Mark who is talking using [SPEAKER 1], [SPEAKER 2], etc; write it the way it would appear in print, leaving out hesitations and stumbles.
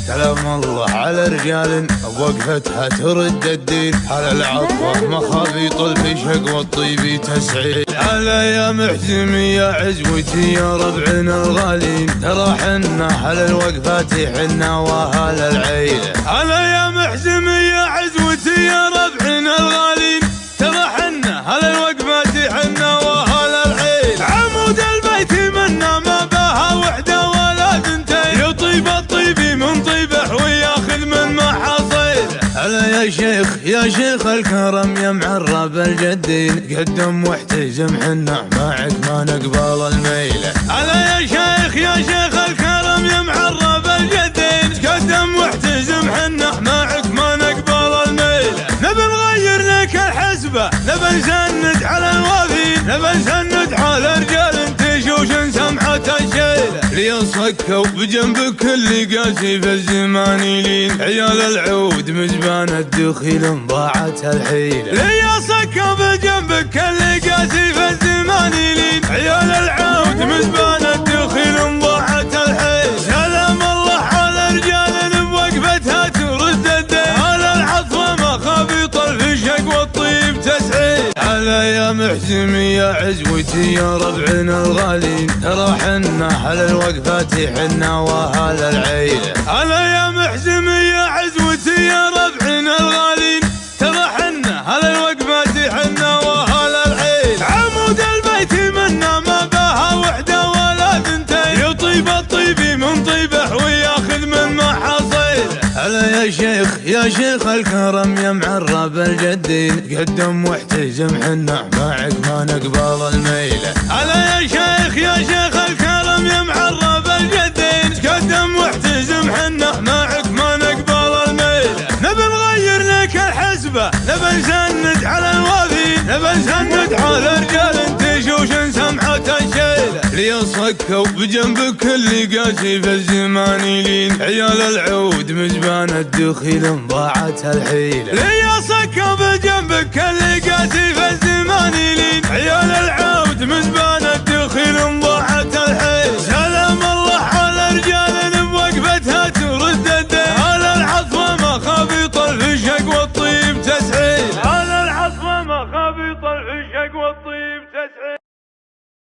[SPEAKER 1] سلام الله على رجال بوقفتها ترد الدين، على العطفة مخابيط الفشق والطيب تسعيد. على يا محزمي يا عزوتي يا ربعنا الغالين، ترى حنا على الوقفات حنا واهل العيلة. على يا محزمي يا عزوتي يا ربعنا الغالين، ترى حنا على الوقفات حنا واهل العيلة. عمود البيت منا ما بها وحده ولا ثنتين، يطيب الطيب من طيبه وياخذ من محاصيله. هلا يا شيخ يا شيخ الكرم يا معرب الجدين، قدم واحتزم حنا معك ما نقبل الميله. هلا يا شيخ الكرم يا معرب الجدين، قدم واحتزم حنا معك ما نقبل الميله. نبي نغير لك الحسبه، نبي نسند على الوافين، نبي نسند على رجال تشوش سمحة الشيله. لي صكوا بجنبك اللي قاسي في الزمان يلين، عيال العود مزبان الدخيل ضاعت الحيله. لي صكوا بجنبك اللي قاسي في الزمان يلين، عيال العود مزبان الدخيل ضاعت الحيله. سلام الله على رجال بوقفتها ترد الدين، على العطفه مخابيط الفشق والطيب تسعيد. على يا محزمي يا عزوتي يا ربعنا الغالين، ترى حنا على الوقفات حنا واهل العيله. على يا محزمي يا عزوتي يا ربعنا الغالين، ترى حنا على الوقفات حنا واهل العيله. عمود البيت منا ما بها وحده ولا ثنتين، يطيب الطيب من طيبه وياخذ من محاصيله. هلا يا شيخ الكرم يا معرب الجدين، قدم واحتزم حنا معك ما نقبل الميله. هلا يا شيخ الكرم يا معرب الجدين، قدم واحتزم حنا معك ما نقبل الميله. نبي نغير لك الحسبه، نبي نسند على الوافين، نبي نسند على رجال تشوش سمحة الشيله. لي صكوا بجنبك اللي قاسي في الزمان يلين، عيال العود مزبان الدخيل ضاعت الحيله. لي